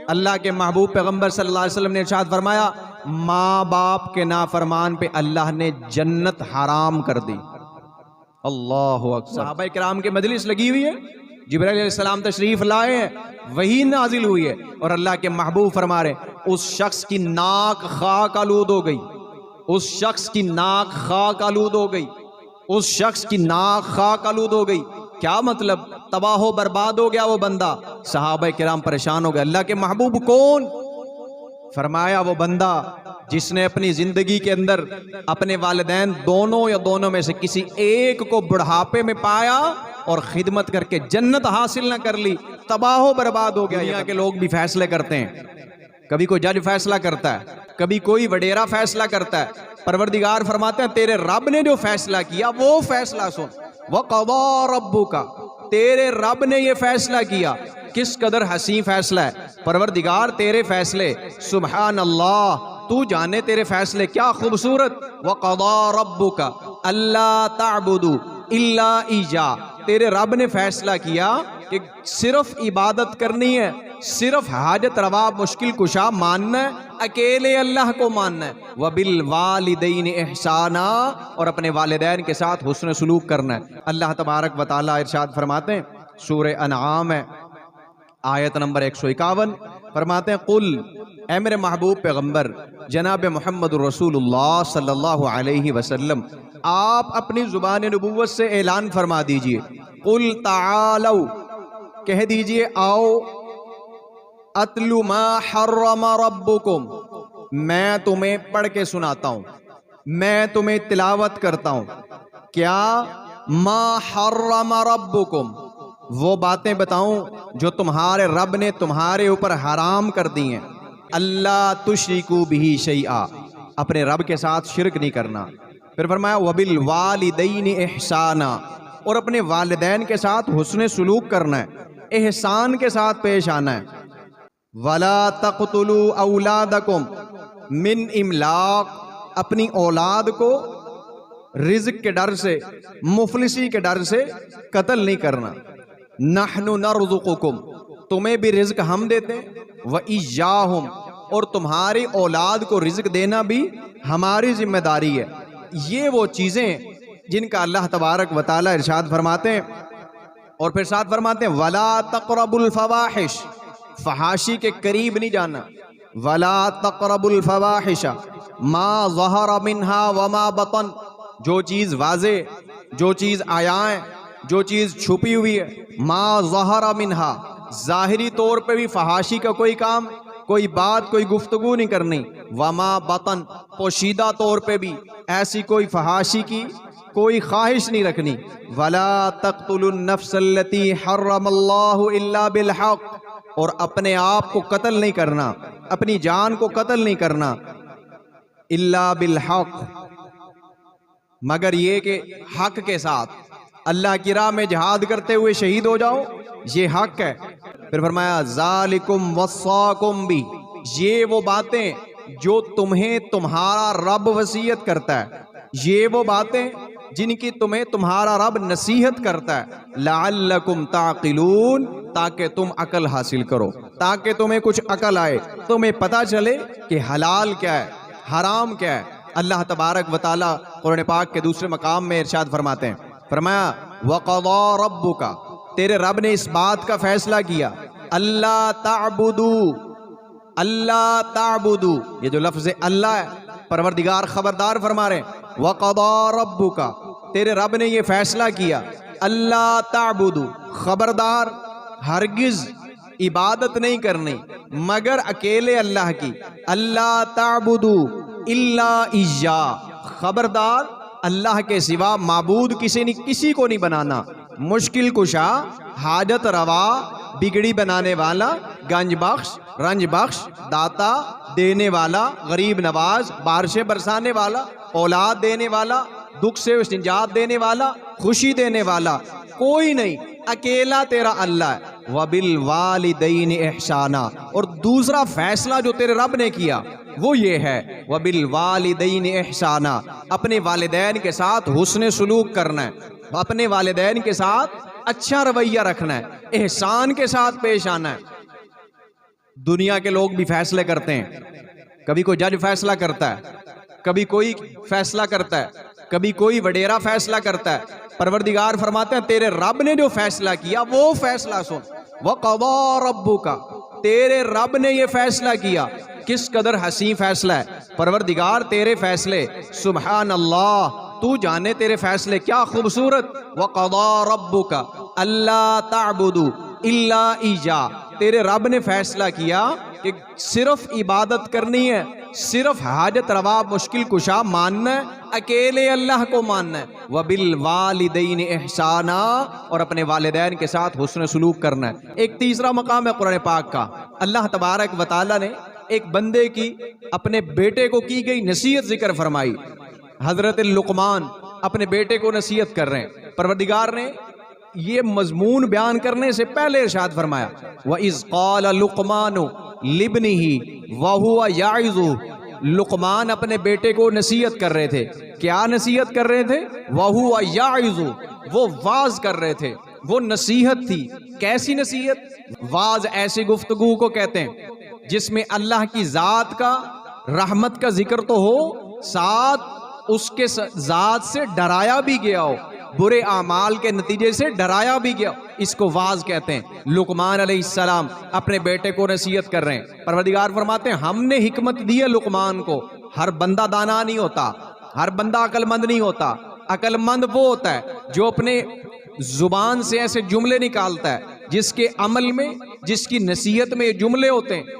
अल्लाह के महबूब पैगंबर सल्लल्लाहु अलैहि वसल्लम ने इरशाद फरमाया, माँ बाप के नाफरमान पे अल्लाह ने जन्नत हराम कर दी। अल्लाहु अकबर। सहाबा किराम की मजलिस लगी हुई है, जिब्राइल अलैहिस्सलाम तशरीफ लाए हैं, वही नाजिल हुई है और अल्लाह के महबूब फरमा रहे, उस शख्स की नाक खाक आलूद हो गई, उस शख्स की नाक खाक आलूद हो गई, उस शख्स की नाक खाक आलूद हो गई। क्या मतलब? तबाह बर्बाद हो गया वो बंदा। सहाबा किराम परेशान हो गए, अल्लाह के महबूब कौन? फरमाया, वो बंदा जिसने अपनी जिंदगी के अंदर अपने वालिदैन दोनों या दोनों में से किसी एक को बुढ़ापे में पाया और खिदमत करके जन्नत हासिल न कर ली, तबाह बर्बाद हो गया। दुनिया के लोग भी फैसले करते हैं, कभी कोई जज फैसला करता है, कभी कोई वडेरा फैसला करता है। परवरदिगार फरमाते हैं, तेरे रब ने जो फैसला किया वो फैसला सुन। वक़ज़ा रब्बुका, तेरे रब ने ये फैसला किया। किस कदर हसी फैसला है परवरदिगार, तेरे फैसले, सुभान अल्लाह, तू जाने तेरे फैसले क्या खूबसूरत। वक़ज़ा रब्बुका अल्ला ताबुदू इल्ला इय्या, तेरे रब ने फैसला किया कि सिर्फ इबादत करनी है, सिर्फ हाजत रवा मुश्किल कुशा मानना है, अकेले अल्लाह को मानना है। वबिल वालिदैन इहसाना, और अपने वालिदैन के साथ हुस्न सलूक करना है। अल्लाह तबारक व तआला इरशाद फरमाते हैं, सूरह अनआम है आयत नंबर 151, फरमाते हैं, कुल, ऐ मेरे महबूब पैगंबर जनाब मोहम्मद रसूलुल्लाह सल्लल्लाहु अलैहि वसल्लम, आप अपनी जुबान नबुव्वत से ऐलान फरमा दीजिए, कुल तालौ, कह दीजिए आओ, अतलु मा हर्रमा रब्बुकुम, मैं तुम्हें पढ़ के सुनाता हूं, मैं तुम्हें तिलावत करता हूं। क्या? मा हर्रमा रब्बुकुम, वो बातें बताऊं जो तुम्हारे रब ने तुम्हारे ऊपर हराम कर दी हैं। अल्लाह तुश्रिकू बिही शैआ, अपने रब के साथ शिरक नहीं करना। फिर फरमाया, वबिल वालिदैन इहसाना, और अपने वालिदैन के साथ हुस्न सुलूक करना है, एहसान के साथ पेश आना है। वला तक़तुलू औलादकुम मिन इमलाक, अपनी औलाद को रिज़्क के डर से, मुफलिसी के डर से कत्ल नहीं करना। नहनु नर्ज़ुकुकुम, तुम्हें भी रिज़्क हम देते हैं, व इय्याहुम, और तुम्हारी औलाद को रिज़्क देना भी हमारी जिम्मेदारी है। ये वो चीज़ें जिनका अल्लाह तबारक व तआला इरशाद फरमाते हैं। और फिर साथ फरमाते हैं, वला तक़रबुल फ़वाहिश, फहाशी के करीब नहीं जाना। वला तक़रबुल फ़वाहिशा मा ज़हरा मिन्हा व मा बतन, जो चीज़ वाज़े, जो चीज़ आयाएं, जो चीज़ छुपी हुई है, मा ज़हरा मिन्हा, ज़ाहिरी तौर पे भी फहाशी का कोई काम, कोई बात, कोई गुफ्तगू नहीं करनी। वमा बतन, पोशीदा तौर पे भी ऐसी कोई फहाशी की कोई ख्वाहिश नहीं रखनी। वला तक़तुलुन नफ्सल्लती हर्रमल्लाहु इल्ला बिल हक़, और अपने आप को कत्ल नहीं करना, अपनी जान को कत्ल नहीं करना, इल्ला बिल हक़, मगर ये कि हक के साथ। अल्लाह की राह में जहाद करते हुए शहीद हो जाओ, ये हक है। फिर फरमाया, ज़ालिकुम वस्साकुम बी, ये वो बातें जो तुम्हें तुम्हारा रब वसीयत करता है, ये वो बातें जिनकी तुम्हें तुम्हारा रब नसीहत करता है। लअल्लकुम ताक़िलून, ताकि तुम अकल हासिल करो, ताकि तुम्हें कुछ अकल आए, तुम्हें पता चले कि हलाल क्या है, हराम क्या है। अल्लाह तबारक व तआला कुरान पाक के दूसरे मकाम में इरशाद फरमाते हैं, फरमाया, वक़ज़ा रब्बुका, तेरे रब ने इस बात का फैसला किया, अल्लाह ताबुदू, अल्लाह ताबुदू, ये जो लफ्ज़ अल्लाह है, परवरदिगार खबरदार फरमा रहे हैं, वक़ज़ा रब्बुका, तेरे रब ने ये फैसला किया, अल्लाह ताबुदू, खबरदार हरगिज इबादत नहीं करनी मगर अकेले अल्लाह की। अल्लाह ताबुदू इल्ला इय्या, खबरदार अल्लाह के सिवा माबूद किसी को नहीं बनाना। मुश्किल कुशा, हाजत रवा, बिगड़ी बनाने वाला, गंज बख्श, रंज बख्श, दाता, देने वाला, गरीब नवाज, बारिशें बरसाने वाला, औलाद देने वाला, दुख से निजात देने वाला, खुशी देने वाला कोई नहीं, अकेला तेरा अल्लाह है। वबिल वालिदैन इहसाना, और दूसरा फैसला जो तेरे रब ने किया वो ये है, वबिल वालिदैन इहसाना, अपने वालिदैन के साथ हुस्न सुलूक करना है, अपने वालिदैन के साथ अच्छा रवैया रखना है, एहसान के साथ पेश आना है। दुनिया के लोग भी फैसले करते हैं, कभी कोई जज फैसला करता है, कभी कोई फैसला करता है, कभी कोई वडेरा फैसला करता है। परवरदिगार फरमाते हैं तेरे रब ने जो फैसला किया वो फैसला सुन। वक़ज़ा रब्बुका, तेरे रब ने ये फैसला किया। किस कदर हसी फैसला है परवरदिगार तेरे फैसले, सुभान अल्लाह, तू जाने तेरे फैसले क्या खूबसूरत। वक़ज़ा रब्बुका अल्ला ताबुदू इल्ला इय्या, तेरे रब ने फैसला किया कि सिर्फ इबादत करनी है, सिर्फ हाजत रवा मुश्किल कुशा मानना है, अकेले अल्लाह को मानना है। वबिल वालिदैन एहसाना, और अपने वालिदैन के साथ हुस्न सलूक करना है। एक तीसरा मकाम है कुरान पाक का। अल्लाह तबारक व तआला ने एक बंदे की अपने बेटे को की गई नसीहत जिक्र फरमाई। हजरत लुकमान अपने बेटे को नसीहत कर रहे हैं। परवरदिगार ने ये मजमून बयान करने से पहले इरशाद फरमाया, व इज़ क़ाल लुकमानु लिब्निही व हुवा याइज़ु, लुकमान अपने बेटे को नसीहत कर रहे थे। क्या नसीहत कर रहे थे? व हुवा याइज़ु, वो वाज कर रहे थे, वो नसीहत थी। कैसी नसीहत? वाज ऐसी गुफ्तगू को कहते हैं जिसमें अल्लाह की जात का, रहमत का जिक्र तो हो, साथ उसके जात से डराया भी गया हो, बुरे आमाल के नतीजे से डराया भी गया, इसको वाज कहते हैं। लुकमान अलैहिस्सलाम अपने बेटे को नसीहत कर रहे हैं। परवरदिगार फरमाते हैं हमने हिकमत दी है लुकमान को। हर बंदा दाना नहीं होता, हर बंदा अक्लमंद नहीं होता। अक्लमंद वो होता है जो अपने जुबान से ऐसे जुमले निकालता है जिसके अमल में, जिसकी नसीहत में जुमले होते हैं।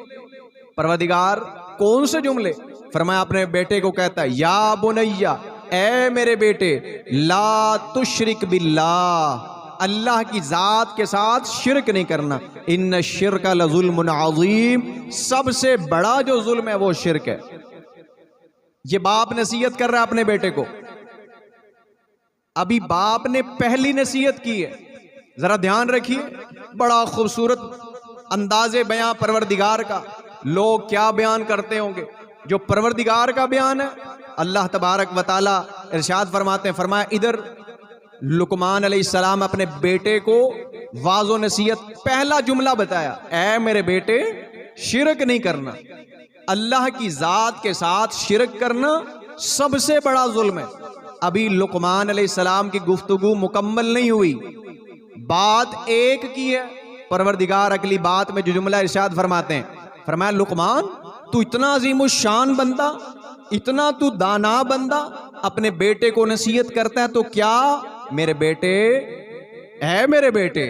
परवरदिगार कौन से जुमले? फरमाया अपने बेटे को कहता है या बुनैया, ऐ मेरे बेटे, ला तुशरिक बिल्लाह, अल्लाह की जात के साथ शिरक नहीं करना। इन्न शिरक लजुल्मुन अज़ीम, सबसे बड़ा जो जुल्म है वो शिरक है। ये बाप नसीहत कर रहा है अपने बेटे को। अभी बाप ने पहली नसीहत की है, जरा ध्यान रखिए। बड़ा खूबसूरत अंदाजे बयां परवरदिगार का। लोग क्या बयान करते होंगे, जो परवरदिगार का बयान है। अल्लाह तबारक व तआला इरशाद फरमाते हैं, फरमाया इधर लुकमान अलैहिस्सलाम अपने बेटे को वाज़ो नसीहत, पहला जुमला बताया, ऐ मेरे बेटे शिरक नहीं करना। अल्लाह की जात के साथ शिरक करना सबसे बड़ा जुल्म है। अभी लुकमान अलैहिस्सलाम की गुफ्तगू मुकम्मल नहीं हुई, बात एक की है। परवरदिगार अगली बात में जो जुमला इरशाद फरमाते हैं, फरमाया लुकमान तू इतना अजीमुश्शान बंदा, इतना तू दाना बंदा अपने बेटे को नसीहत करता है, तो क्या मेरे बेटे, है मेरे बेटे,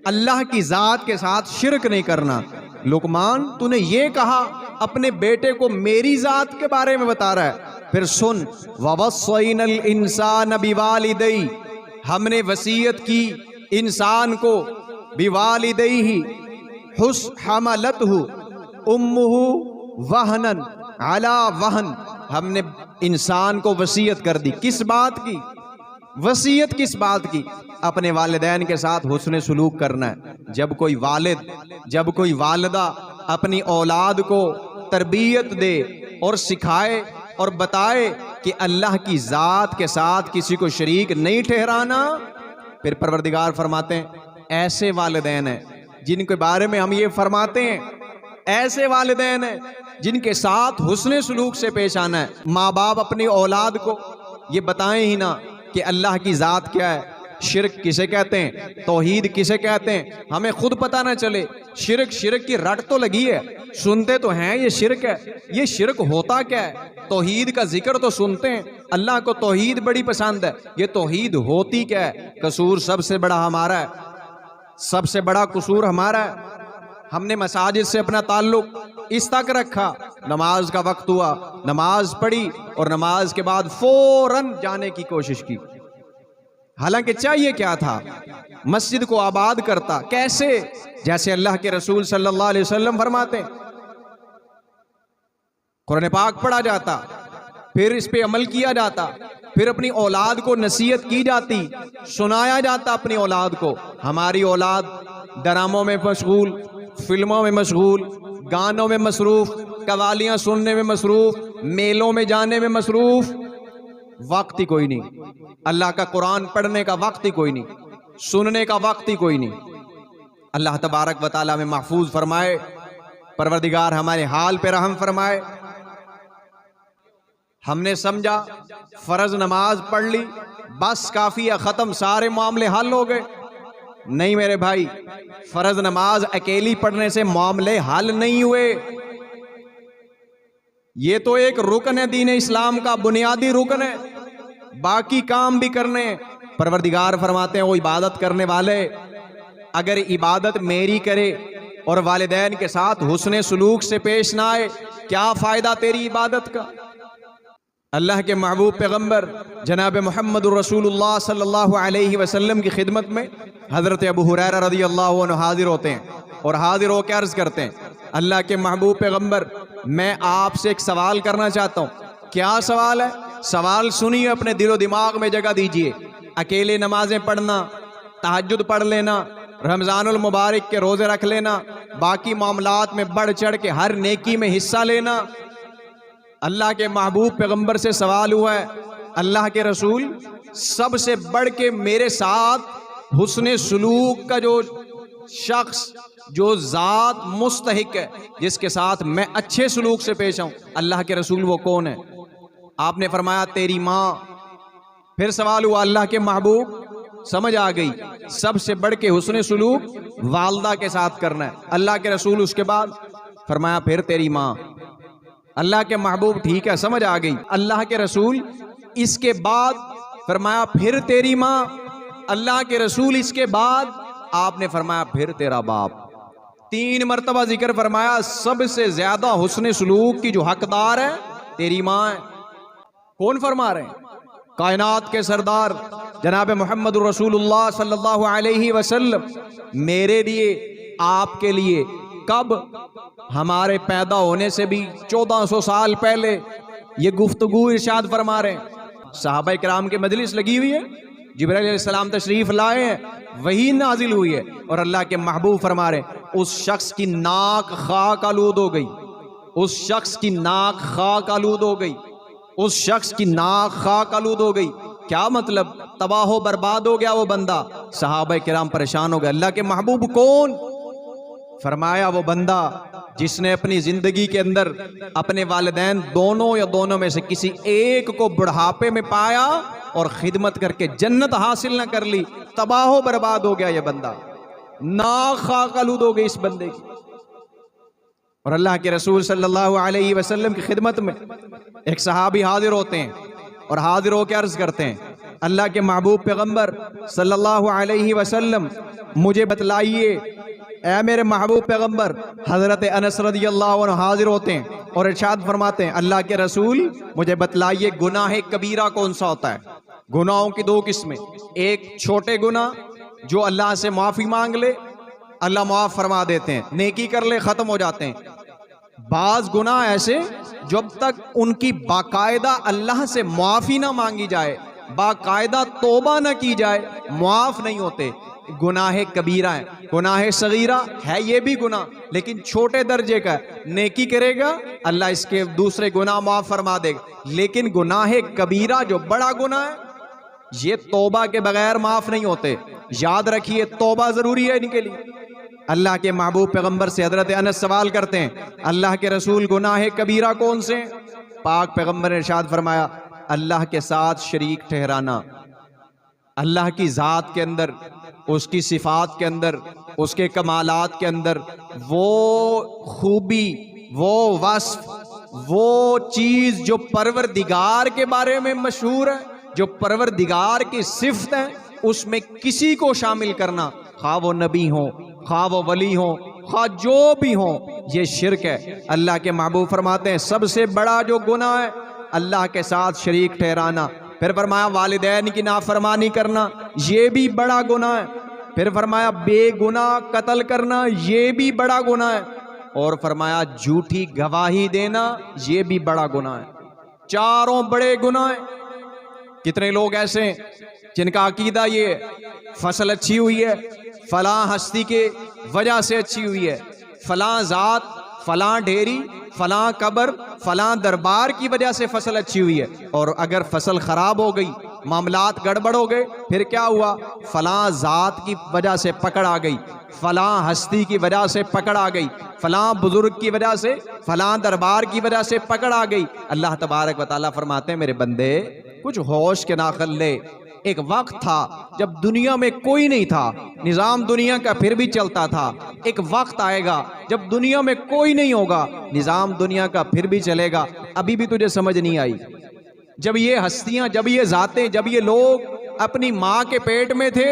अल्लाह की जात के साथ शिरक नहीं करना। लुकमान तूने ये कहा, अपने बेटे को मेरी जात के बारे में बता रहा है। फिर सुन, ववस्सैनल इंसान बिवालिदैहि, हमने वसीयत की इंसान को, बिवालिदैहि हमलतहु उम्मुहु वहनन अला वहन, हमने इंसान को वसीयत कर दी। किस बात की वसीयत? किस बात की? अपने वालिदैन के साथ हुस्न सलूक करना है। जब कोई वालिद, जब कोई वालिदा अपनी औलाद को तरबियत दे और सिखाए और बताए कि अल्लाह की जात के साथ किसी को शरीक नहीं ठहराना, फिर परवरदिगार फरमाते हैं ऐसे वालिदैन हैं जिनके बारे में हम ये फरमाते हैं, ऐसे वालिदैन हैं जिनके साथ हुस्न सलूक से पेश आना है। माँ बाप अपनी औलाद को ये बताएं ही ना कि अल्लाह की जात क्या है, शिरक किसे कहते हैं, तौहीद किसे कहते हैं, हमें खुद पता ना चले। शिरक, शिरक की रट तो लगी है, सुनते तो हैं ये शिरक है, ये शिरक होता क्या है। तौहीद का जिक्र तो सुनते हैं, अल्लाह को तौहीद बड़ी पसंद है, ये तौहीद होती क्या है। कसूर सबसे बड़ा हमारा है, सबसे बड़ा कसूर हमारा है। हमने मसाजिद से अपना ताल्लुक इस तक रखा, नमाज का वक्त हुआ, नमाज पढ़ी और नमाज के बाद फौरन जाने की कोशिश की। हालांकि चाहिए क्या था, मस्जिद को आबाद करता। कैसे? जैसे अल्लाह के रसूल सल्लल्लाहु अलैहि वसल्लम फरमाते, कुरान पाक पढ़ा जाता, फिर इस पे अमल किया जाता, फिर अपनी औलाद को नसीहत की जाती, सुनाया जाता अपनी औलाद को। हमारी औलाद ड्रामों में मशगूल, फिल्मों में मशगूल, गानों में मसरूफ, कवालियां सुनने में मसरूफ, मेलों में जाने में मसरूफ, वक्त ही कोई नहीं। अल्लाह का कुरान पढ़ने का वक्त ही कोई नहीं, सुनने का वक्त ही कोई नहीं। अल्लाह तबारक व तआला में महफूज फरमाए परवरदिगार हमारे हाल पे रहम फरमाए। हमने समझा फर्ज नमाज पढ़ ली बस काफी है, खत्म, सारे मामले हल हो गए। नहीं मेरे भाई, फर्ज नमाज अकेली पढ़ने से मामले हल नहीं हुए। ये तो एक रुकन है दीन इस्लाम का, बुनियादी रुकन है, बाकी काम भी करने। परवरदिगार फरमाते हैं वो इबादत करने वाले अगर इबादत मेरी करे और वालिदैन के साथ हुस्ने सुलूक से पेश ना आए, क्या फायदा तेरी इबादत का। अल्लाह के महबूब पैगंबर जनाब मोहम्मद रसूलुल्लाह सल्लल्लाहु अलैहि वसल्लम की खिदमत में हज़रत अबू हुरैरा रज़ियल्लाहु अन्हु हाजिर होते हैं और हाजिर होकर अर्ज़ करते हैं, अल्लाह के महबूब पैगंबर मैं आपसे एक सवाल करना चाहता हूँ। क्या सवाल है? सवाल सुनिए, अपने दिलो दिमाग में जगह दीजिए। अकेले नमाजें पढ़ना, तहज्जुद पढ़ लेना, रमज़ानुल मुबारक के रोज़े रख लेना, बाकी मामलात में बढ़ चढ़ के हर नेकी में हिस्सा लेना। अल्लाह के महबूब पैगंबर से सवाल हुआ है, अल्लाह के रसूल सबसे बढ़ के मेरे साथ हुस्ने सुलूक का जो शख्स, जो ज़ात मुस्तहिक है, जिसके साथ मैं अच्छे सुलूक से पेश आऊं, अल्लाह के रसूल वो कौन है? आपने फरमाया तेरी माँ। फिर सवाल हुआ, अल्लाह के महबूब समझ आ गई, सबसे बढ़ के हुस्ने सुलूक वालदा के साथ करना है। अल्लाह के रसूल उसके बाद फरमाया फिर तेरी माँ। अल्लाह के महबूब ठीक है, समझ आ गई। अल्लाह के रसूल इसके बाद फरमाया फिर तेरी माँ। अल्लाह के रसूल इसके बाद आपने फरमाया फिर तेरा बाप। 3 मरतबा जिक्र फरमाया, सबसे ज्यादा हुस्ने सुलूक की जो हकदार है तेरी माँ है। कौन फरमा रहे हैं? कायनात के सरदार जनाब मोहम्मद रसूलुल्लाह सल्लल्लाहु अलैहि वसल्लम मेरे लिए, आपके लिए, कब? हमारे पैदा होने से भी 1400 साल पहले ये गुफ्तगू इरशाद फरमा रहे हैं। सहाबा किराम की मजलिस लगी हुई है, जिब्राइल अलैहिस्सलाम तशरीफ लाए हैं, वही नाजिल हुई है और अल्लाह के महबूब फरमा रहे हैं उस शख्स की नाक खाक आलूद हो गई, उस शख्स की नाक खाक आलूद हो गई, उस शख्स की नाक खाक आलूद हो गई। क्या मतलब? तबाह बर्बाद हो गया वो बंदा। सहाबा किराम परेशान हो गए, अल्लाह के महबूब कौन? फरमाया वो बंदा जिसने अपनी जिंदगी के अंदर अपने वालिदैन दोनों या दोनों में से किसी एक को बुढ़ापे में पाया और खिदमत करके जन्नत हासिल न कर ली, तबाह बर्बाद हो गया ये बंदा, नाक खाक आलूद हो गई इस बंदे की। और अल्लाह के रसूल सल्लल्लाहु अलैहि वसल्लम की खिदमत में एक सहाबी हाजिर होते हैं और हाजिर होकर अर्ज करते हैं, अल्लाह के महबूब पैगंबर सल्लल्लाहु अलैहि वसल्लम मुझे बतलाइए, ऐ मेरे महबूब पैगंबर। हजरत अनस रज़ियल्लाहु अन्हु हाजिर होते हैं और इरशाद फरमाते हैं, अल्लाह के रसूल मुझे बतलाइए गुनाह कबीरा कौन सा होता है? गुनाहों की 2 किस्में, एक छोटे गुनाह जो अल्लाह से माफी मांग ले, अल्लाह माफ फरमा देते हैं, नेकी कर ले खत्म हो जाते हैं। बाज गुनाह ऐसे जब तक उनकी बाकायदा अल्लाह से माफी ना मांगी जाए, बाकायदा तौबा ना की जाए, माफ नहीं होते। गुनाह कबीरा है, गुनाह सगीरा है ये भी गुनाह, लेकिन छोटे दर्जे का है, नेकी करेगा अल्लाह इसके दूसरे गुनाह माफ फरमा देगा। लेकिन गुनाह कबीरा जो बड़ा गुनाह है, ये तौबा के बगैर माफ नहीं होते। याद रखिए, तौबा जरूरी है इनके लिए। अल्लाह के महबूब पैगंबर से हजरत अनस सवाल करते हैं, अल्लाह के रसूल गुनाह कबीरा कौन से? पाक पैगंबर ने इरशाद फरमाया, अल्लाह के साथ शरीक ठहराना, अल्लाह की ज़ात के अंदर, उसकी सिफात के अंदर, उसके कमालात के अंदर वो खूबी, वो वस्फ, वो चीज़ जो परवरदिगार के बारे में मशहूर है, जो परवरदिगार की सिफत है, उसमें किसी को शामिल करना, खा वो नबी हो, खा वो वली हो, खा जो भी हो, ये शिरक है। अल्लाह के महबूब फरमाते हैं सबसे बड़ा जो गुनाह है अल्लाह के साथ शरीक ठहराना। फिर फरमाया वालिदैन की नाफरमानी करना, ये भी बड़ा गुनाह है। फिर फरमाया बेगुनाह कत्ल करना, ये भी बड़ा गुनाह है। और फरमाया झूठी गवाही देना, ये भी बड़ा गुनाह है। चारों बड़े गुनाह हैं। कितने लोग ऐसे हैं जिनका अकीदा ये फसल अच्छी हुई है, फलां हस्ती के वजह से अच्छी हुई है, फलां जात, फलां ढेरी, फलां कब्र, फलां दरबार की वजह से फसल अच्छी हुई है। और अगर फसल खराब हो गई, मामलात गड़बड़ हो गए, फिर क्या हुआ, फलां जात की वजह से पकड़ आ गई, फलां हस्ती की वजह से पकड़ आ गई, फलां बुजुर्ग की वजह से, फलां दरबार की वजह से पकड़ आ गई। अल्लाह तबारक व तआला फरमाते हैं मेरे बंदे कुछ होश के नाखल ले। एक वक्त था जब दुनिया में कोई नहीं था, निजाम दुनिया का फिर भी चलता था। एक वक्त आएगा जब दुनिया में कोई नहीं होगा, निजाम दुनिया का फिर भी चलेगा। अभी भी तुझे समझ नहीं आई। जब ये हस्तियां, जब ये जातें, जब ये लोग अपनी माँ के पेट में थे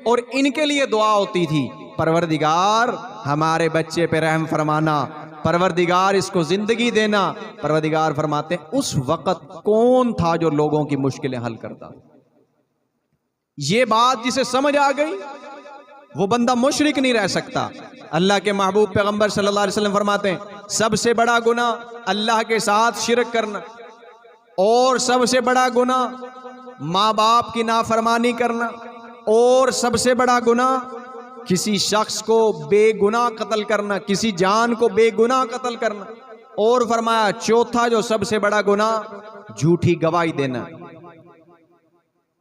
और इनके लिए दुआ होती थी, परवरदिगार हमारे बच्चे पे रहम फरमाना, परवरदिगार इसको जिंदगी देना। परवरदिगार फरमाते हैं उस वक्त कौन था जो लोगों की मुश्किलें हल करता। ये बात जिसे समझ आ गई वो बंदा मुशरिक नहीं रह सकता। अल्लाह के महबूब पैगंबर सल्लल्लाहु अलैहि वसल्लम फरमाते हैं सबसे बड़ा गुनाह अल्लाह के साथ शिरक करना, और सबसे बड़ा गुनाह माँ बाप की नाफरमानी करना, और सबसे बड़ा गुनाह किसी शख्स को बेगुनाह कत्ल करना, किसी जान को बेगुनाह कत्ल करना। और फरमाया चौथा जो सबसे बड़ा गुनाह झूठी गवाही देना,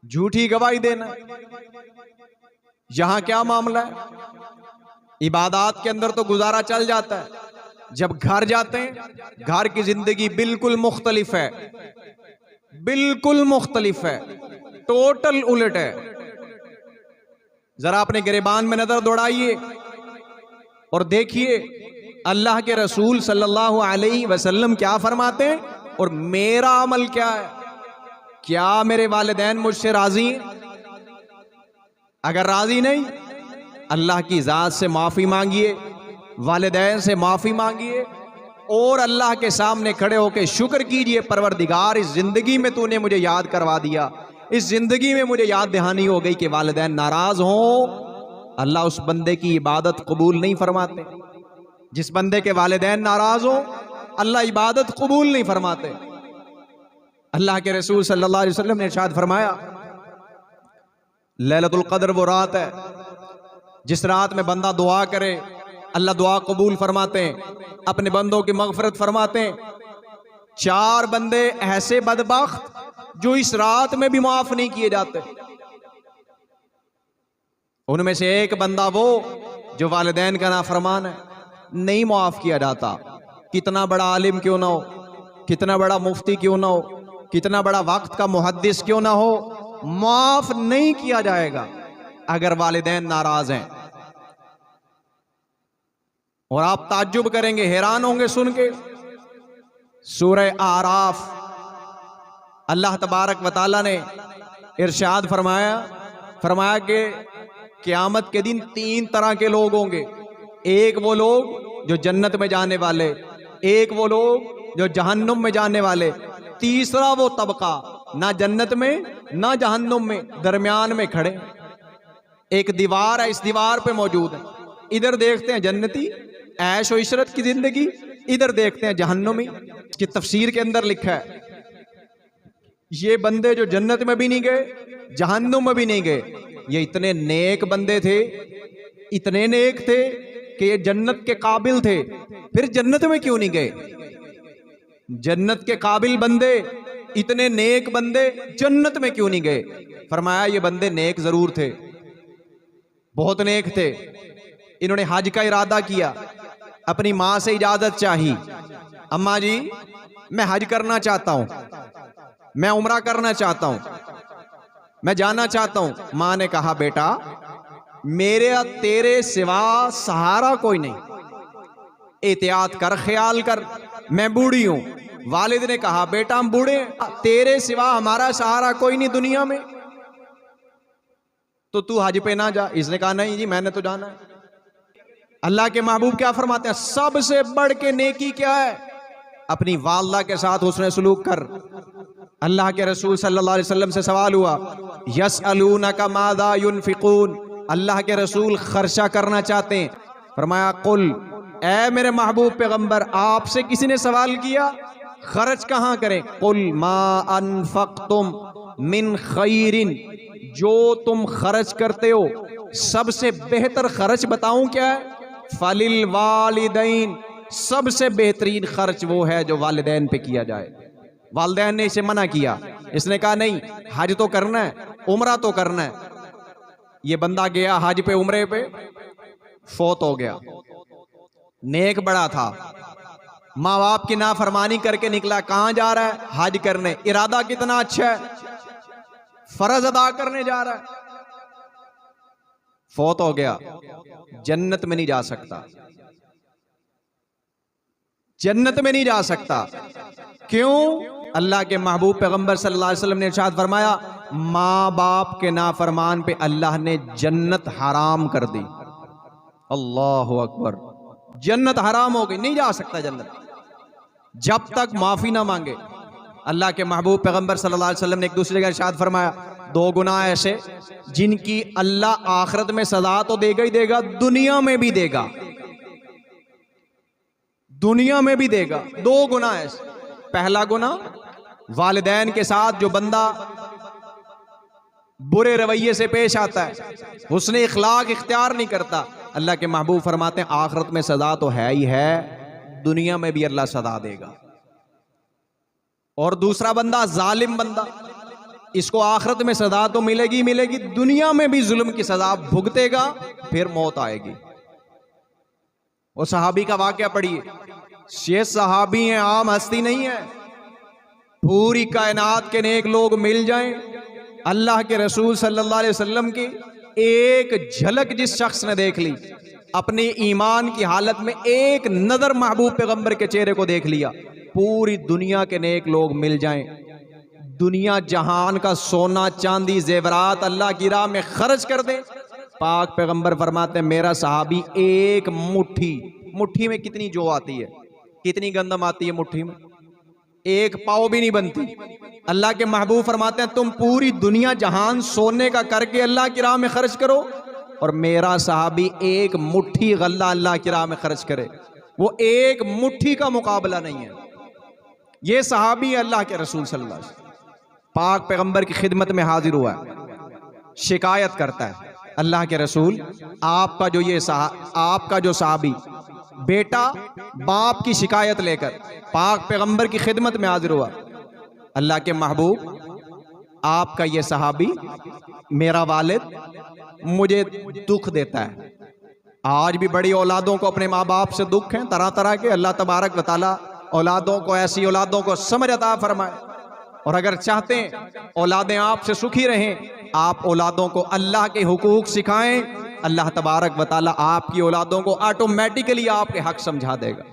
झूठी गवाही देना। यहां क्या मामला है, इबादत के अंदर तो गुजारा चल जाता है, जब घर जाते हैं घर की जिंदगी बिल्कुल मुख्तलिफ है, बिल्कुल मुख्तलिफ है, टोटल उलट है। जरा अपने गिरेबान में नजर दौड़ाइए और देखिए अल्लाह के रसूल सल्लल्लाहु अलैहि वसल्लम क्या फरमाते हैं और मेरा अमल क्या है। क्या मेरे वालिदैन मुझसे राजी हैं? अगर राजी नहीं, अल्लाह की जात से माफी मांगिए, वालिदैन से माफी मांगिए और अल्लाह के सामने खड़े होकर शुक्र कीजिए, परवरदिगार इस जिंदगी में तूने मुझे याद करवा दिया, इस जिंदगी में मुझे याद दहानी हो गई कि वालिदैन नाराज हों, अल्लाह उस बंदे की इबादत कबूल नहीं फरमाते। जिस बंदे के वालिदैन नाराज हो अल्लाह इबादत कबूल नहीं फरमाते। अल्लाह के रसूल सल्लल्लाहु अलैहि वसल्लम ने इरशाद फरमाया लैलतुल क़द्र वो रात है जिस रात में बंदा दुआ करे अल्लाह दुआ कबूल फरमाते हैं, अपने बंदों की मग़फ़िरत फरमाते हैं। 4 बंदे ऐसे बदबख्त जो इस रात में भी माफ नहीं किए जाते। उनमें से एक बंदा वो जो वालिदैन का नाफरमान है, नहीं माफ किया जाता। कितना बड़ा आलिम क्यों ना हो, कितना बड़ा मुफ्ती क्यों ना हो, कितना बड़ा वक्त का मुहद्दिस क्यों ना हो, माफ नहीं किया जाएगा अगर वालिदैन नाराज हैं। और आप ताज्जुब करेंगे, हैरान होंगे सुन के, सूरह आराफ अल्लाह तबारक व तआला ने इरशाद फरमाया कि क़यामत के दिन 3 तरह के लोग होंगे। एक वो लोग जो जन्नत में जाने वाले, एक वो लोग जो जहन्नुम में जाने वाले, तीसरा वो तबका ना जन्नत में ना जहन्नुम में, दरमियान में खड़े। एक दीवार है, इस दीवार पे मौजूद है। इधर देखते हैं जन्नती ऐश और इशरत की जिंदगी, इधर देखते हैं जहन्नुमी। कि तफसीर के अंदर लिखा है ये बंदे जो जन्नत में भी नहीं गए जहन्नुम में भी नहीं गए, ये इतने नेक बंदे थे, इतने नेक थे कि ये जन्नत के काबिल थे, फिर जन्नत में क्यों नहीं गए। जन्नत के काबिल बंदे, इतने नेक बंदे जन्नत में क्यों नहीं गए। फरमाया ये बंदे नेक जरूर थे, बहुत नेक थे। इन्होंने हज का इरादा किया, अपनी माँ से इजाजत चाही, अम्मा जी मैं हज करना चाहता हूं, मैं उम्रा करना चाहता हूं, मैं जाना चाहता हूं। माँ ने कहा बेटा मेरे तेरे सिवा सहारा कोई नहीं, एहतियात कर, ख्याल कर, मैं बूढ़ी हूं। वालिद ने कहा बेटा हम बूढ़े हैं, तेरे सिवा हमारा सहारा कोई नहीं दुनिया में, तो तू हज पे ना जा। इसने कहा नहीं जी मैंने तो जाना है। अल्लाह के महबूब क्या फरमाते हैं, सबसे बढ़ के नेकी क्या है, अपनी वालदा के साथ हुस्न सलूक कर। अल्लाह के रसूल सल्लल्लाहु अलैहि वसल्लम से सवाल हुआ यसअलूनका माज़ा युनफिकून, अल्लाह के रसूल खर्चा करना चाहते हैं। फरमाया कुल, ऐ मेरे महबूब पैगंबर आपसे किसी ने सवाल किया खर्च कहां करें। कुल मा अनफक्तुम मिन खैरिन, जो तुम खर्च करते हो सबसे बेहतर खर्च बताऊं क्या है। फलिल वालिदैन, सबसे बेहतरीन खर्च वो है जो वालिदैन पे किया जाए। वालिदैन ने इसे मना किया, इसने कहा नहीं, हज तो करना है, उम्रा तो करना है। ये बंदा गया हज पे, उम्रे पे, फौत हो गया। नेक बड़ा था, माँ बाप की नाफरमानी करके निकला। कहां जा रहा है? हज करने। इरादा कितना अच्छा है, फर्ज अदा करने जा रहा है। फौत हो गया, जन्नत में नहीं जा सकता, जन्नत में नहीं जा सकता। क्यों? अल्लाह के महबूब पैगंबर सल्लल्लाहु अलैहि वसल्लम ने इरशाद फरमाया, माँ बाप के नाफरमान पे अल्लाह ने जन्नत हराम कर दी। अल्लाहु अकबर, जन्नत हराम हो गई, नहीं जा सकता जन्नत जब तक माफी ना मांगे। अल्लाह के महबूब पैगंबर सल्लल्लाहु अलैहि वसल्लम ने एक दूसरी जगह इरशाद फरमाया, दो गुनाह ऐसे जिनकी अल्लाह आखिरत में सजा तो देगा ही देगा, दुनिया में भी देगा, दुनिया में भी देगा। दो गुनाह ऐसे। पहला गुनाह, वालिदैन के साथ जो बंदा बुरे रवैये से पेश आता है, हुस्न इखलाक इख्तियार नहीं करता, अल्लाह के महबूब फरमाते हैं आखिरत में सजा तो है ही है, दुनिया में भी अल्लाह सजा देगा। और दूसरा बंदा, जालिम बंदा, इसको आखिरत में सजा तो मिलेगी मिलेगी, दुनिया में भी जुल्म की सजा भुगतेगा, फिर मौत आएगी। वो सहाबी का वाकया पढ़िए। ये सहाबी हैं, आम हस्ती नहीं है। पूरी कायनात के नेक लोग मिल जाएं, अल्लाह के रसूल सल्लल्लाहु अलैहि वसल्लम की एक झलक जिस शख्स ने देख ली, अपने ईमान की हालत में एक नजर महबूब पैगंबर के चेहरे को देख लिया, पूरी दुनिया के नेक लोग मिल जाएं, दुनिया जहान का सोना चांदी जेवरात अल्लाह की राह में खर्च कर दे, पाक पैगंबर फरमाते हैं मेरा सहाबी एक मुट्ठी, मुट्ठी में कितनी जो आती है, कितनी गंदम आती है मुट्ठी में, एक पाव भी नहीं बनती। अल्लाह के महबूब फरमाते हैं तुम पूरी दुनिया जहान सोने का करके अल्लाह की राह में खर्च करो, और मेरा सहाबी एक मुट्ठी गल्ला अल्लाह की राह में खर्च करे, वो एक मुट्ठी का मुकाबला नहीं है। ये सहाबी अल्लाह के रसूल सल्लल्लाहु अलैहि वसल्लम, पाक पैगंबर की खिदमत में हाजिर हुआ है, शिकायत करता है, अल्लाह के रसूल आपका जो ये आपका जो सहाबी बेटा बाप की शिकायत लेकर पाक पैगंबर की खिदमत में हाजिर हुआ, अल्लाह के महबूब आपका ये सहाबी मेरा वालिद मुझे दुख देता है। आज भी बड़ी औलादों को अपने माँ बाप से दुख है तरह तरह के, अल्लाह तबारक व तआला औलादों को, ऐसी औलादों को समझ अता फरमाए, और अगर चाहते हैं औलादें आपसे सुखी रहें, आप औलादों को अल्लाह के हुकूक सिखाएं, अल्लाह तबारक व तआला आपकी औलादों को ऑटोमेटिकली आपके हक समझा देगा।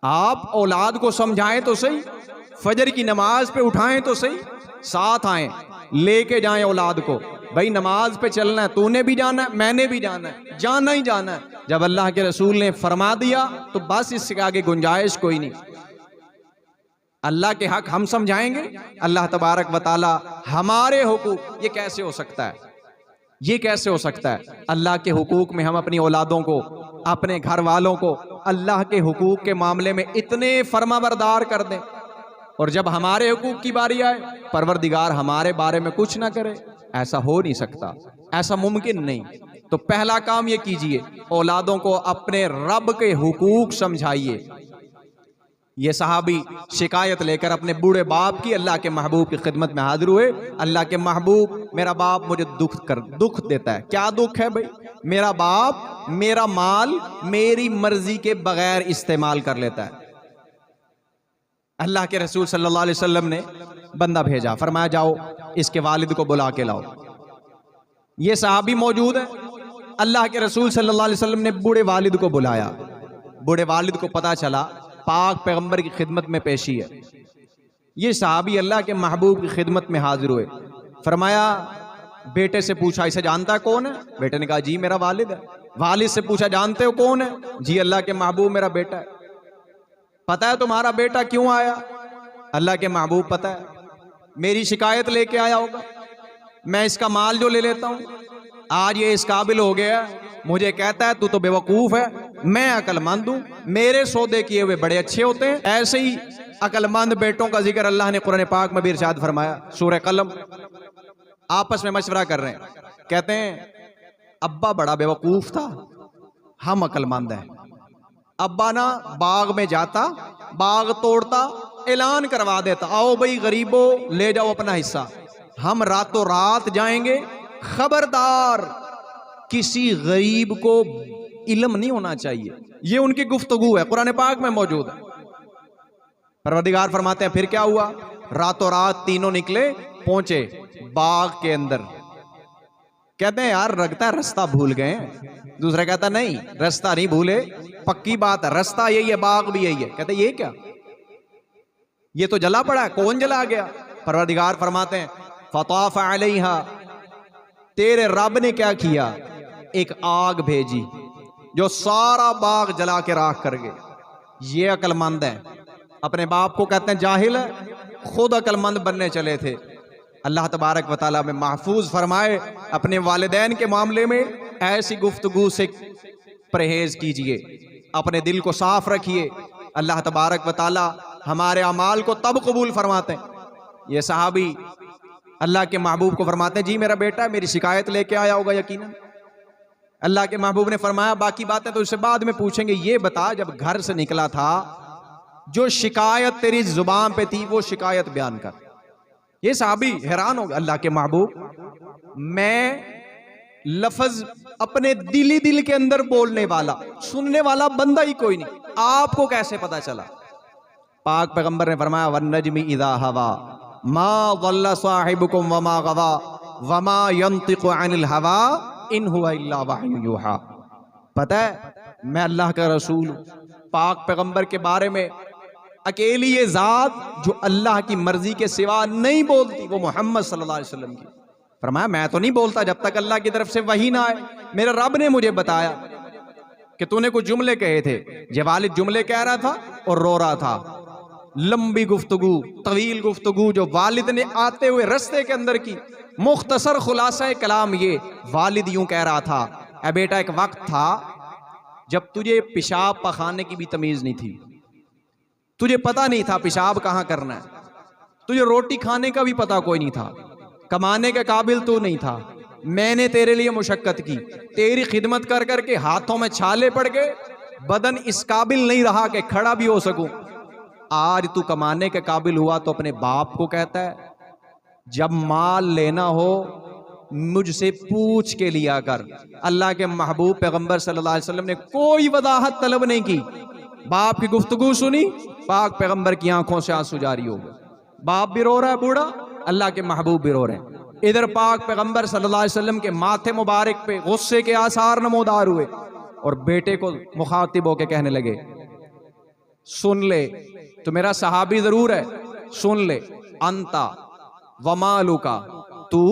आप औलाद को समझाएं तो सही, फजर की नमाज पे उठाएं तो सही, साथ आएं, लेके जाएं औलाद को, भाई नमाज पे चलना है, तूने भी जाना है, मैंने भी जाना है, जाना ही जाना है। जब अल्लाह के रसूल ने फरमा दिया तो बस इससे आगे गुंजाइश कोई नहीं। अल्लाह के हक हम समझाएंगे, अल्लाह तबारक व तआला हमारे हुकूक, ये कैसे हो सकता है, ये कैसे हो सकता है? अल्लाह के हुकूक में हम अपनी औलादों को, अपने घर वालों को अल्लाह के हुकूक के मामले में इतने फरमाबरदार कर दें, और जब हमारे हुकूक की बारी आए परवरदिगार हमारे बारे में कुछ ना करे, ऐसा हो नहीं सकता, ऐसा मुमकिन नहीं। तो पहला काम ये कीजिए, औलादों को अपने रब के हुकूक समझाइए। ये सहाबी शिकायत लेकर अपने बूढ़े बाप की अल्लाह के महबूब की खिदमत में हाजिर हुए, अल्लाह के महबूब मेरा बाप मुझे दुख देता है। क्या दुख है भाई? मेरा बाप मेरा माल मेरी मर्जी के बगैर इस्तेमाल कर लेता है। अल्लाह के रसूल सल्लल्लाहु अलैहि वसल्लम ने बंदा भेजा, फरमाया जाओ इसके वालिद को बुला के लाओ। ये सहाबी मौजूद है, अल्लाह के रसूल सल्लल्लाहु अलैहि वसल्लम ने बूढ़े वालिद को बुलाया। बूढ़े वालिद को पता चला पाक पैगंबर की खिदमत में पेशी है। ये सहाबी अल्लाह के महबूब की खिदमत में हाजिर हुए, फरमाया बेटे से पूछा इसे जानता है कौन है? बेटे ने कहा जी मेरा वालिद है। वालिद से पूछा जानते हो कौन है? जी अल्लाह के महबूब मेरा बेटा है। पता है तुम्हारा बेटा क्यों आया? अल्लाह के महबूब पता है, मेरी शिकायत लेके आया होगा, मैं इसका माल जो ले लेता हूं, आज ये इस काबिल हो गया, मुझे कहता है तू तो बेवकूफ है, मैं अकलमंद हूं, मेरे सौदे किए हुए बड़े अच्छे होते हैं। ऐसे ही अकलमंद बेटों का जिक्र अल्लाह ने कुरान पाक में भी इरशाद फरमाया, सूरह कलम। आपस में मशवरा कर रहे हैं, कहते हैं अब्बा बड़ा बेवकूफ था, हम अकलमंद हैं। अब्बा ना बाग में जाता, बाग तोड़ता, ऐलान करवा देता, आओ भाई गरीबों ले जाओ अपना हिस्सा, हम रातों रात जाएंगे। खबरदार किसी गरीब को इल्म नहीं होना चाहिए। ये उनकी गुफ्तगू है, कुरान पाक में मौजूद है। परवरदिगार फरमाते हैं फिर क्या हुआ, रातों रात तीनों निकले, पहुंचे बाग के अंदर। कहते हैं यार लगता है रास्ता भूल गए। दूसरा कहता नहीं रास्ता नहीं भूले, पक्की बात है, रास्ता यही है, बाग भी यही है। कहते ये क्या, ये तो जला पड़ा है, कौन जला गया? परवरदिगार फरमाते हैं फताफ अलैहा, तेरे रब ने क्या किया, एक आग भेजी जो सारा बाग जला के राख कर गए। ये अक्लमंद है, अपने बाप को कहते हैं जाहिल है, खुद अक्लमंद बनने चले थे। अल्लाह तबारक व तआला में महफूज फरमाए अपने वालिदैन के मामले में ऐसी गुफ्तगू से परहेज कीजिए, अपने दिल को साफ रखिए। अल्लाह तबारक व तआला हमारे अमाल को तब कबूल फरमाते हैं। ये सहाबी अल्लाह के महबूब को फरमाते हैं जी मेरा बेटा मेरी शिकायत लेके आया होगा यकीनन। अल्लाह के महबूब ने फरमाया बाकी बातें तो इससे बाद में पूछेंगे, ये बता जब घर से निकला था जो शिकायत तेरी जुबान पे थी वो शिकायत बयान कर। ये सहाबी हैरान हो गया, अल्लाह के महबूब मैं लफ्ज अपने दिल ही दिल के अंदर बोलने वाला, सुनने वाला बंदा ही कोई नहीं, आपको कैसे पता चला? पाक पैगंबर ने फरमाया वन्नजमी इज़ा हवा मा ज़ल्ला साहिबुकुम वमा गवा वमा यंतिकु अनिल हवा इन हुवा इल्ला वह्युन यूहा। पता है मैं अल्लाह का रसूल हूं। पाक पैगंबर के बारे में अकेली ये जात जो अल्लाह की मर्जी के सिवा नहीं बोलती वो मोहम्मद सल्लल्लाहु अलैहि वसल्लम की। फरमाया मैं तो नहीं बोलता जब तक अल्लाह की तरफ से वही ना आए। मेरे रब ने मुझे बताया कि तूने कुछ जुमले कहे थे। ये वालिद जुमले कह रहा था और रो रहा था, लंबी गुफ्तगू, तवील गुफ्तगू जो वालिद ने आते हुए रस्ते के अंदर की। मुख्तसर खुलासा कलाम ये, वालिद यूं कह रहा था, ए बेटा एक वक्त था जब तुझे पेशाब पखाने की भी तमीज नहीं थी, तुझे पता नहीं था पेशाब कहाँ करना है, तुझे रोटी खाने का भी पता कोई नहीं था, कमाने के काबिल तू नहीं था। मैंने तेरे लिए मुशक्कत की, तेरी खिदमत कर करके हाथों में छाले पड़ गए, बदन इस काबिल नहीं रहा कि खड़ा भी हो सकूं। आज तू कमाने के काबिल हुआ तो अपने बाप को कहता है जब माल लेना हो मुझसे पूछ के लिया कर। अल्लाह के महबूब पैगंबर सल्लल्लाहु अलैहि वसल्लम ने कोई वदाहत तलब नहीं की। बाप की गुफ्तगू सुनी, पाक पैगंबर की आंखों से आंसू जारी हो गए। बाप भी रो रहा है बूढ़ा, अल्लाह के महबूब भी रो रहे हैं। इधर पाक पैगंबर सल्लल्लाहु अलैहि वसल्लम के माथे मुबारक पे गुस्से के आसार नमोदार हुए और बेटे को मुखातिब होकर कहने लगे सुन ले, तो मेरा सहाबी जरूर है, सुन ले, अंता वमालू का, तू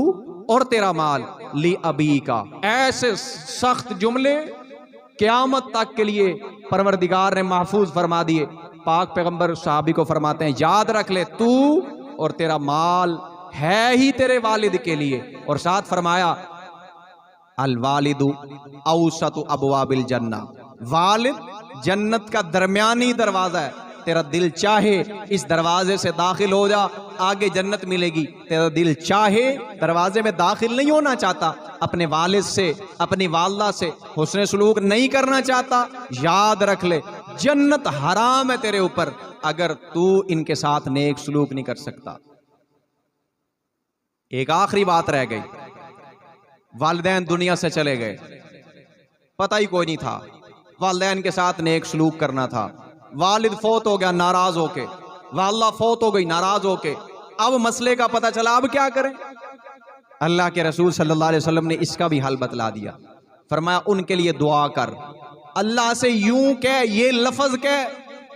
और तेरा माल, ली अबी का। ऐसे सख्त जुमले क़यामत तक के लिए परवरदिगार ने महफूज फरमा दिए। पाक पैगंबर सहाबी को फरमाते हैं याद रख ले तू और तेरा माल है ही तेरे वालिद के लिए। और साथ फरमाया अल वालिदु औसतु अबवाबिल जन्ना, वालिद जन्नत का दरमियानी दरवाजा है। तेरा दिल चाहे इस दरवाजे से दाखिल हो जा, आगे जन्नत मिलेगी। तेरा दिल चाहे दरवाजे में दाखिल नहीं होना चाहता, अपने वालिद से अपनी वालदा से हुस्न सलूक नहीं करना चाहता, याद रख ले जन्नत हराम है तेरे ऊपर अगर तू इनके साथ नेक सलूक नहीं कर सकता। एक आखिरी बात रह गई, वालिदैन दुनिया से चले गए, पता ही कोई नहीं था वालिदैन के साथ नेक सलूक करना था। वालिद फौत हो गया नाराज होके, वालिदा फौत हो गई नाराज होके। अब मसले का पता चला, अब क्या करें? अल्लाह के रसूल सल्लल्लाहु अलैहि वसल्लम ने इसका भी हल बतला दिया। फरमाया उनके लिए दुआ कर, अल्लाह से यूं कह, ये लफ्ज कह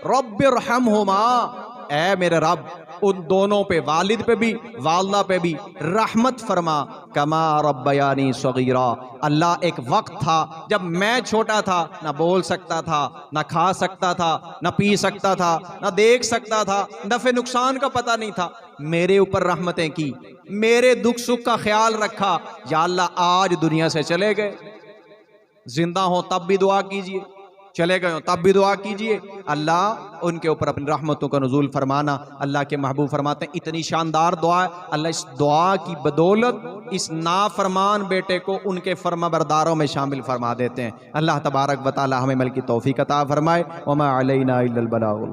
रब्बिरहमहुमा, ऐ मेरे रब उन दोनों पे, वालिद पे भी वालदा पे भी रहमत फरमा, कमा रब्बयानी सगीरा। अल्लाह एक वक्त था जब मैं छोटा था, ना बोल सकता था, ना खा सकता था, ना पी सकता था, ना देख सकता था, नफे नुकसान का पता नहीं था, मेरे ऊपर रहमतें की, मेरे दुख सुख का ख्याल रखा। या अल्लाह आज दुनिया से चले गए, जिंदा हो तब भी दुआ कीजिए, चले गए हो तब भी दुआ कीजिए, अल्लाह उनके ऊपर अपनी रहमतों का नुज़ूल फरमाना। अल्लाह के महबूब फरमाते हैं इतनी शानदार दुआ है, अल्लाह इस दुआ की बदौलत इस नाफरमान बेटे को उनके फरमाबरदारों में शामिल फरमा देते हैं। अल्लाह तबारक व तआला हमें अमल की तौफीक अता फरमाए। वमा अलैना इल्लल बलागुल।